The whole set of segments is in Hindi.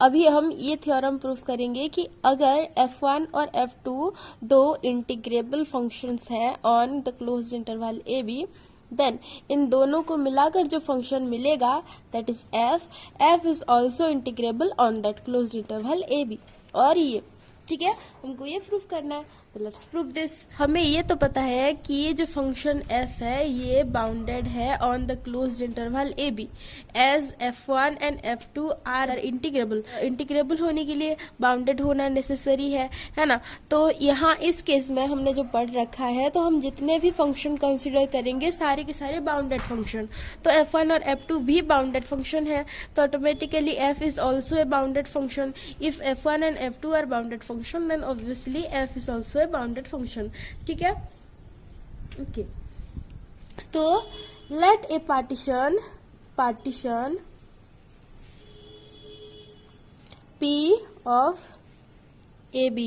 अभी हम ये थ्योरम प्रूफ करेंगे कि अगर f1 और f2 दो इंटीग्रेबल फंक्शंस हैं on the closed interval A B, then इन दोनों को मिलाकर जो फंक्शन मिलेगा that is f is also integrable on that closed interval A B. और ये ठीक है, हमको ये प्रूफ करना है, तो लेट्स प्रूव दिस। हमें ये तो पता है कि ये जो फंक्शन f है ये बाउंडेड है on the closed interval A b as f1 and f2 are integrable. Integrable होने के लिए बाउंडेड होना नेसेसरी है ना। तो यहाँ इस केस में हमने जो पढ़ रखा है, तो हम जितने भी फंक्शन कंसिडर करेंगे सारे के सारे बाउंडेड फंक्शन, तो f1 और f2 भी बाउंडेड फंक्शन है, तो automatically f is also a bounded function. If f1 and f2 are bounded function then obviously f is also a bounded function. ठीक है, ओके। तो let a partition P of AB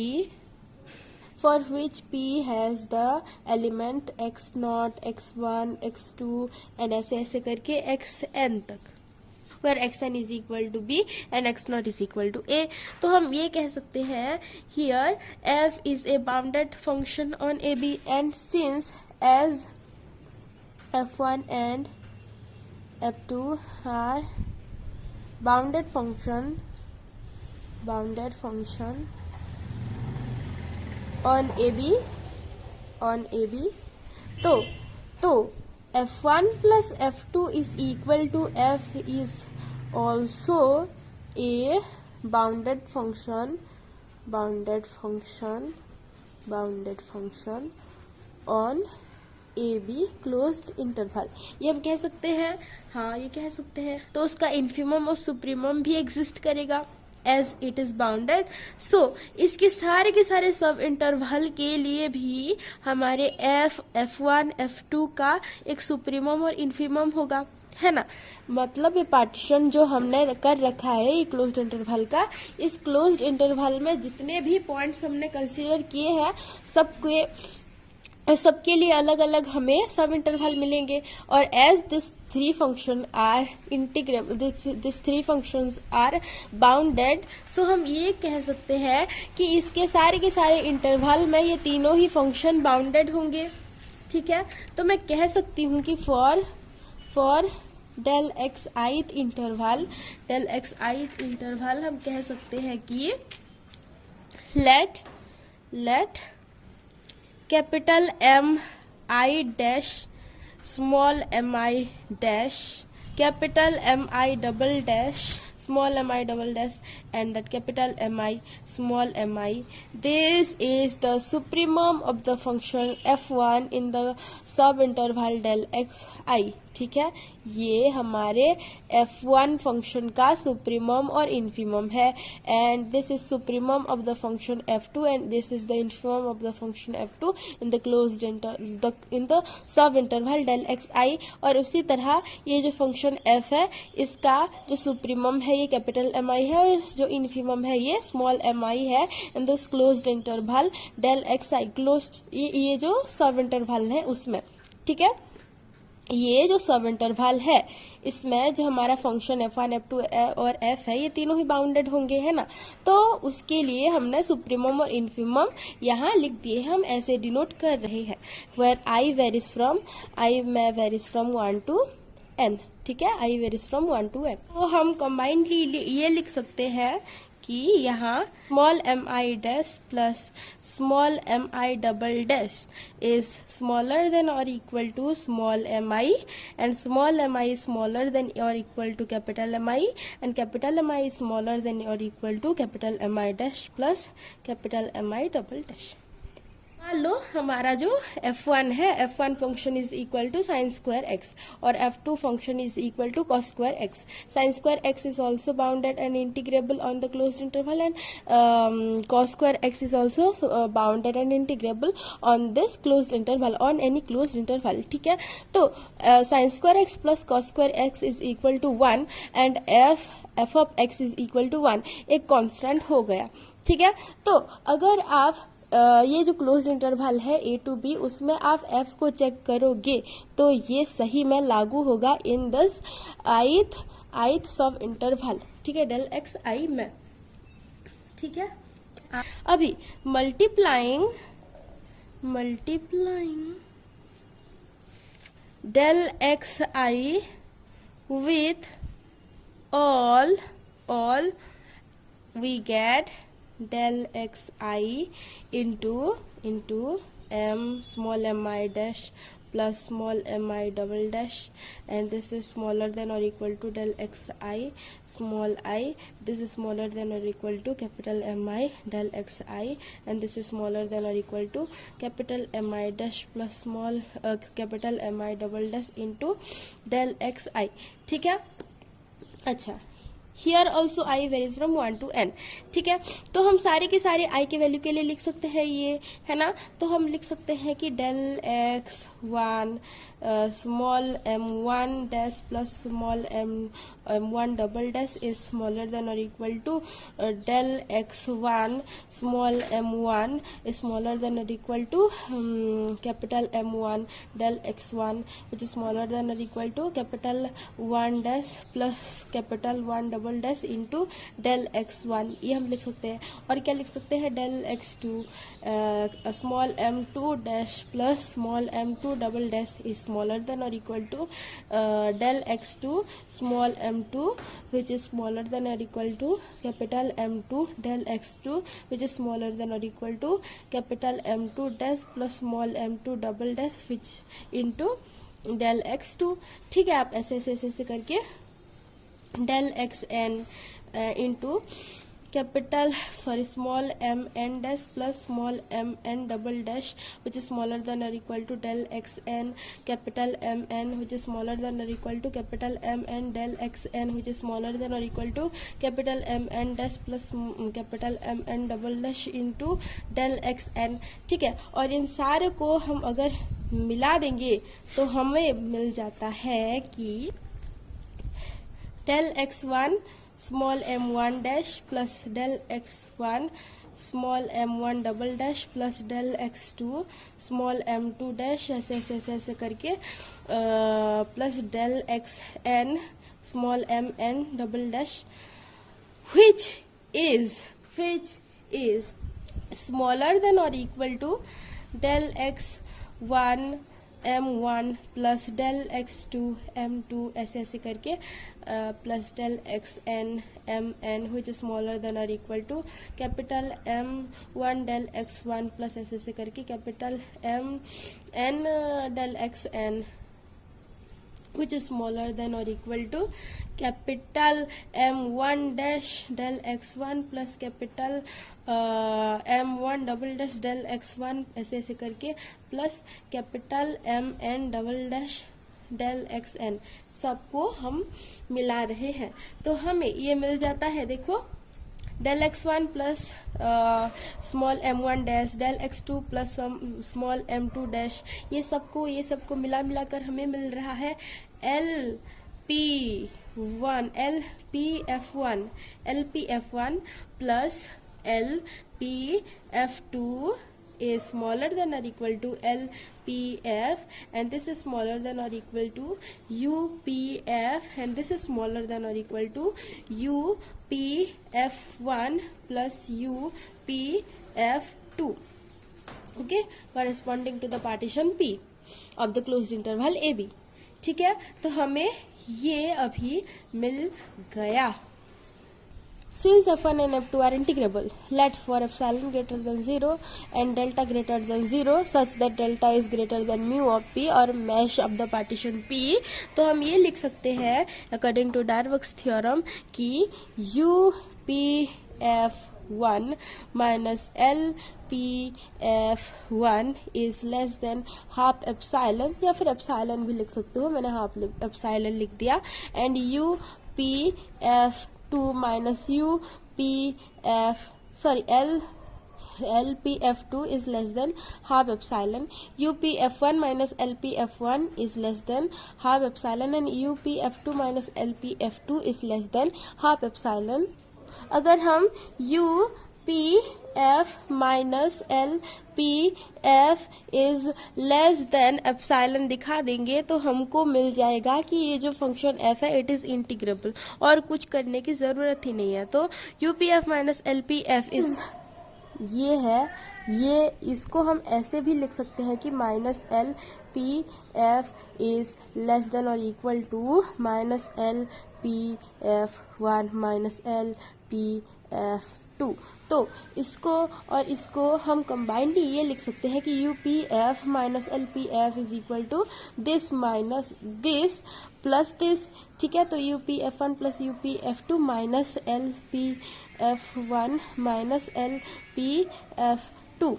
for which P has the element x0, x1, x2 and ऐसे करके xn तक, where xn is equal to b and x0 is equal to a। तो हम ये कह सकते हैं here f is a bounded function on AB and since as f1 and f2 are bounded function on AB तो f1 plus f2 is equal to f is also a bounded function on AB closed interval. ये हम कह सकते हैं, हाँ ये कह सकते हैं। तो उसका इन्फिमम और सुप्रीमम भी एग्जिस्ट करेगा एज इट इज बाउंडेड। सो इसके सारे के सारे सब इंटरवल के लिए भी हमारे f1 f2 का एक सुप्रीमम और इन्फिमम होगा, है ना। मतलब ये पार्टीशन जो हमने कर रखा है ये क्लोज्ड इंटरवल का, इस क्लोज्ड इंटरवल में जितने भी पॉइंट्स हमने कंसीडर किए हैं सबके लिए अलग अलग हमें सब इंटरवल मिलेंगे। और as this three function are integrable, this three functions are bounded, so हम ये कह सकते हैं कि इसके सारे के सारे इंटरवल में ये तीनों ही फंक्शन बाउंडेड होंगे। ठीक है, तो मैं कह सकती हूँ कि for del x ith interval हम कह सकते हैं कि let capital M I dash small m I dash capital M I double dash small m I double dash and that capital M I small m I, this is the supremum of the function f1 in the subinterval del xi। ठीक है, ये हमारे f1 फंक्शन का सुप्रीमम और इन्फीमम है and this is supremum of the function f2 and this is the infimum of the function f2 in the closed in the sub interval del xi। और उसी तरह ये जो फंक्शन f है इसका जो सुप्रीमम है ये कैपिटल mi है और जो इन्फीमम है ये स्मॉल mi है in this closed interval del xi। Closed ये जो सब इंटरवल है उसमें, ठीक है, ये जो सब इंटरवल है इसमें जो हमारा फंक्शन f1 f2 और f है ये तीनों ही बाउंडेड होंगे, है ना। तो उसके लिए हमने सुप्रीमम और इन्फीमम यहाँ लिख दिए, हम ऐसे डिनोट कर रहे हैं where i varies from 1 to n। ठीक है, i varies from 1 to n। तो हम कंबाइंडली ये लिख सकते हैं कि यहाँ small m I dash plus small m I double dash is smaller than और equal to small m I and small m I smaller than और equal to capital M I and capital M I smaller than और equal to capital M I dash plus capital M I double dash. मान लो हमारा जो f1 है, f1 function is equal to sine square x और f2 function is equal to cos square x। Sine square x is also bounded and integrable on the closed interval and cos square x is also bounded and integrable on this closed interval on any closed interval. ठीक है, तो sine square x plus cos square x is equal to 1 and f of x is equal to 1 एक कॉन्स्टेंट हो गया। ठीक है, तो अगर आप ये जो क्लोज इंटरवल है a to b उसमें आप f को चेक करोगे तो ये सही में लागू होगा इन दिस आइथ सब इंटरवल। ठीक है, डेल एक्स आई में, ठीक है। अभी multiplying del xi with all we get del xi into m small mi dash plus small mi double dash, and this is smaller than or equal to del xi small I, this is smaller than or equal to capital Mi del xi, and this is smaller than or equal to capital Mi dash plus small capital Mi double dash into del xi, ठीक है। अच्छा, here also I varies from 1 to n, ठीक है। तो हम सारे के सारे आई के वैल्यू के लिए लिख सकते हैं ये, है ना। तो हम लिख सकते हैं कि del x one small m1 dash plus small m1 double dash is smaller than और equal to del x1 small m1 is smaller than और equal to capital m1 del x1 which is smaller than और equal to capital 1 dash plus capital 1 double dash into del x1, ये हम लिख सकते हैं। और क्या लिख सकते हैं, del x2 small m2 dash plus small m2 double dash is smaller than or equal to del x2 small m2 which is smaller than or equal to capital M2 del x2 which is smaller than or equal to capital M2 dash plus small m2 double dash which into del x2, ठीक है। आप ऐसे करके del xn into capital small mn dash plus small mn double dash which is smaller than or equal to del xn capital mn which is smaller than or equal to capital mn del xn which is smaller than or equal to capital mn dash plus capital mn double dash into del xn, ठीक है। और इन सारे को हम अगर मिला देंगे तो हमें मिल जाता है कि del x1 small m1 dash plus del x1 small m1 double dash plus del x2 small m2 dash ऐसे करके plus del xn small mn double dash which is smaller than or equal to del x1 m1 plus del x2 m2 ऐसे करके plus del xn mn which is smaller than or equal to capital m1 del x1 plus ऐसे करके capital mn del xn which is smaller than or equal to capital m1 dash del x1 plus capital m1 double dash del x1 ऐसे करके plus capital mn double dash del xn, सबको हम मिला रहे हैं तो हमें ये मिल जाता है। देखो del x1 plus small m1 dash del x2 plus small m2 dash, ये सबको मिला कर हमें मिल रहा है LPF1 plus LPF2 is smaller than or equal to LPF, and this is smaller than or equal to UPF, and this is smaller than or equal to UPF1 plus UPF2, okay, corresponding to the partition P of the closed interval AB, ठीक है। तो हमें ये अभी मिल गया। Since f1 and f2 are integrable, let for epsilon greater than 0 and delta greater than 0 such that delta is greater than mu of p or mesh of the partition P, तो हम ये लिख सकते हैं according to Darboux theorem कि UPF1 minus LPF1 is less than half epsilon, या फिर epsilon भी लिख सकते हो, मैंने half epsilon लिख दिया, and UPF2 minus LPF2 is less than half epsilon, UPF1 minus LPF1 is less than half epsilon, and UPF2 minus LPF2 is less than half epsilon। अगर हम UPF F minus L P F is less than epsilon दिखा देंगे तो हमको मिल जाएगा कि ये जो फंक्शन एफ है इट इज इंटीग्रेबल और कुछ करने की ज़रूरत ही नहीं है। तो U P F minus L P F is ये है, ये इसको हम ऐसे भी लिख सकते हैं कि minus L P F is less than और equal to minus L P F one minus L P F two. तो इसको और इसको हम कंबाइंडली ये लिख सकते हैं कि U P F minus L P F is equal to this minus this plus this, ठीक है। तो U P F one plus U P F two minus L P F one minus L P F two,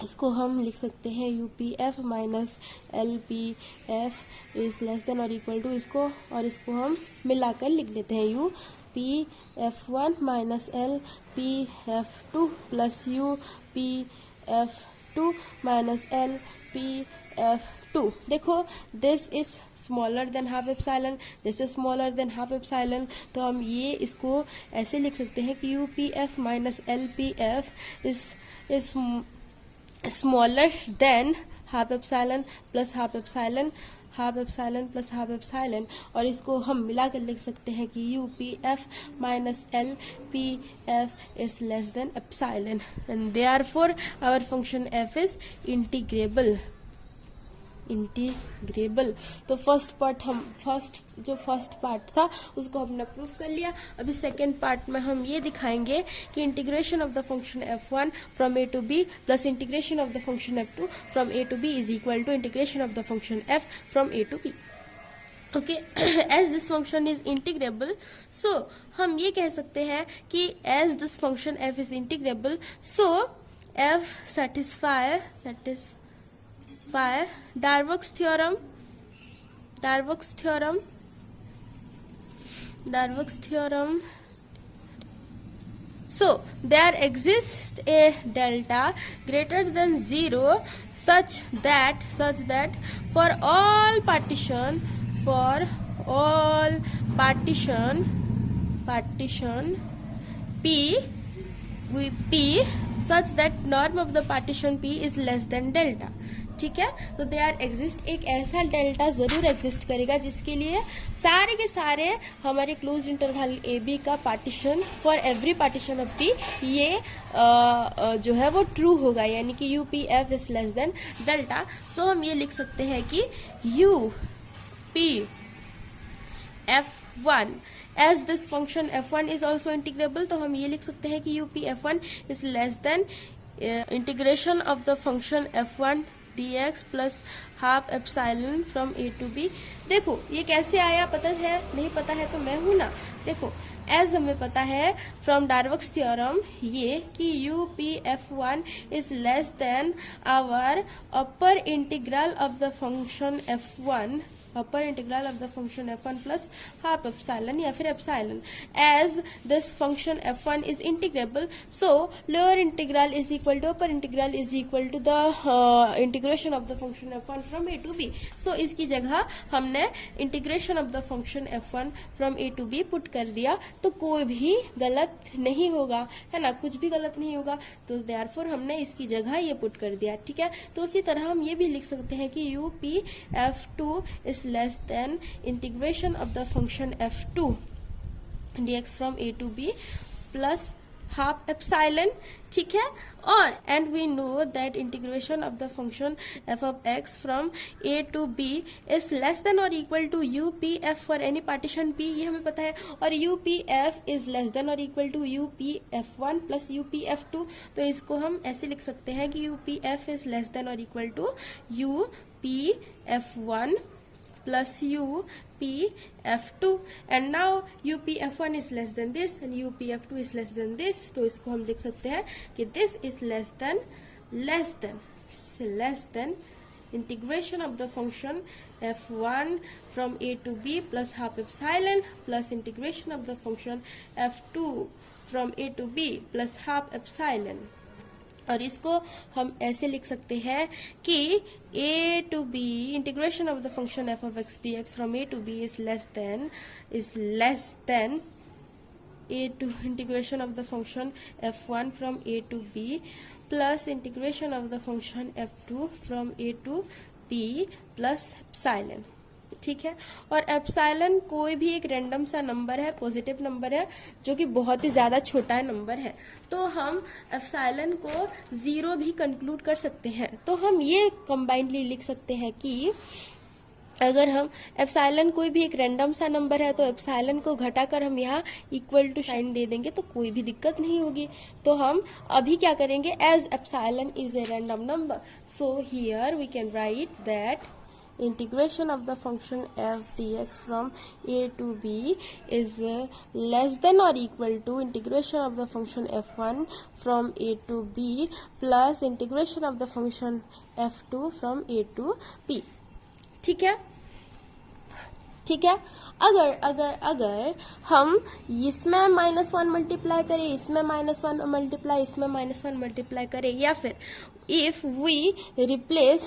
इसको हम लिख सकते हैं U P F minus L P F is less than और इक्वल टू, इसको और इसको हम मिलाकर लिख लेते हैं U P F one minus L P F two plus U P F two minus L P F two. देखो this is smaller than half epsilon, this is smaller than half epsilon, तो हम ये इसको ऐसे लिख सकते हैं कि U P F minus L P F is smaller than half epsilon plus half epsilon, half epsilon plus half epsilon, और इसको हम मिलाकर लिख सकते हैं कि U P F minus L P F is less than epsilon and therefore our function F is integrable. तो फर्स्ट पार्ट था उसको हमने प्रूफ कर लिया। अभी सेकेंड पार्ट में हम ये दिखाएंगे कि integration of the function F one from A to B plus integration of the function F two from A to B is equal to integration of the function F from A to B. Okay, as this function is integrable, so हम ये कह सकते हैं कि as this function F is integrable, so एफ satisfy Darboux theorem. So there exists a delta greater than 0 such that for all partition P such that norm of the partition P is less than delta, ठीक है। तो देयर एग्जिस्ट एक ऐसा डेल्टा जरूर एग्जिस्ट करेगा जिसके लिए सारे के सारे हमारे क्लोज इंटरवल ए बी का partition for every partition of P ये जो है वो ट्रू होगा, यानी कि U P F is less than delta. So हम ये लिख सकते हैं कि U P F one as this function F one is also integrable, तो हम ये लिख सकते हैं कि U P F one is less than integration of the function F one dx plus half epsilon from A to b. देखो ये कैसे आया, पता है नहीं पता है तो मैं हूं ना। देखो एज हमें पता है फ्रॉम डार्बक्स थ्योरम ये कि U P F one is less than our upper integral of the function F one, upper integral of the function f1 plus half epsilon या फिर epsilon. As this function f1 is integrable, so lower integral is equal to upper integral is equal to the integration of the function f1 from a to b। So इसकी जगह हमने integration of the function f1 from a to b put कर दिया, तो कोई भी गलत नहीं होगा, है ना, कुछ भी गलत नहीं होगा। तो देयरफॉर हमने इसकी जगह ये पुट कर दिया, ठीक है। तो उसी तरह हम ये भी लिख सकते हैं कि U P F two is less than integration of the function f2 dx from a to b plus half epsilon, ठीक है। और and we know that integration of the function f of x from a to b is less than or equal to u p f for any partition p, ये हमें पता है। और u p f is less than or equal to u p f1 plus u p f2, तो इसको हम ऐसे लिख सकते हैं कि u p f is less than or equal to u p f1 plus u p f2 and now u p f1 is less than this and u p f2 is less than this, तो इसको हम लिख सकते हैं कि this is less than integration of the function f1 from a to b plus half epsilon plus integration of the function f2 from a to b plus half epsilon। और इसको हम ऐसे लिख सकते हैं कि a to b integration of the function f of x dx from a to b is less than a to integration of the function f1 from a to b plus integration of the function f2 from a to b plus epsilon। ठीक है, और एप्सिलॉन कोई भी एक रैंडम सा नंबर है, पॉजिटिव नंबर है जो कि बहुत ही ज़्यादा छोटा है नंबर है, तो हम एप्सिलॉन को 0 भी कंक्लूड कर सकते हैं। तो हम ये कंबाइंडली लिख सकते हैं कि अगर हम एप्सिलॉन कोई भी एक रैंडम सा नंबर है तो एप्सिलॉन को घटाकर हम यहाँ इक्वल टू साइन दे देंगे तो कोई भी दिक्कत नहीं होगी। तो हम अभी क्या करेंगे, as epsilon is a random number, so here we can write that integration of the function f dx from a to b is less than or equal to integration of the function f1 from a to b plus integration of the function f2 from a to b। ठीक है, ठीक है। अगर हम इसमें -1 मल्टीप्लाई करें, इसमें -1 मल्टीप्लाई, इसमें -1 मल्टीप्लाई करें, या फिर if we replace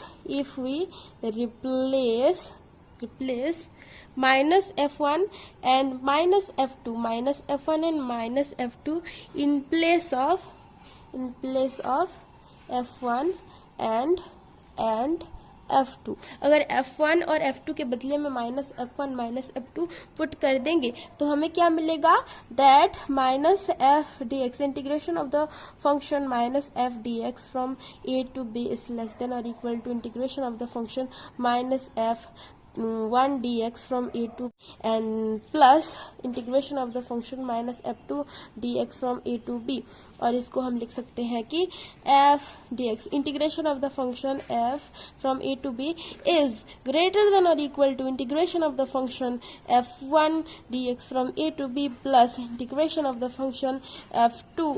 minus f1 and minus f2 in place of f1 and f2, अगर f1 और f2 के बदले में -f1 -f2 पुट कर देंगे तो हमें क्या मिलेगा, that minus f dx integration of the function minus f dx from a to b is less than और equal to integration of the function minus f1 dx from a to and plus integration of the function minus f2 dx from a to b। और इसको हम लिख सकते हैं कि f dx integration of the function f from a to b is greater than or equal to integration of the function f1 dx from a to b plus integration of the function f2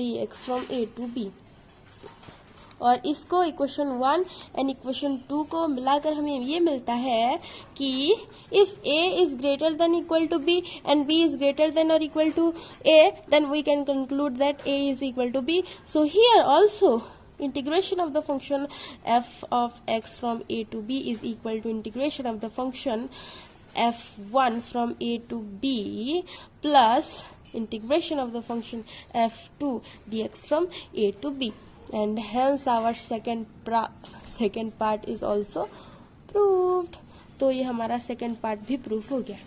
dx from a to b। और इसको इक्वेशन 1 एंड इक्वेशन 2 को मिलाकर हमें ये मिलता है कि if a is greater than equal to b and b is greater than और equal to a, then we can conclude that a is equal to b। So here also integration of the function f of x from a to b is equal to integration of the function f1 from a to b plus integration of the function f2 dx from a to b, and hence our second part is also proved। तो ये हमारा सेकेंड पार्ट भी प्रूफ हो गया।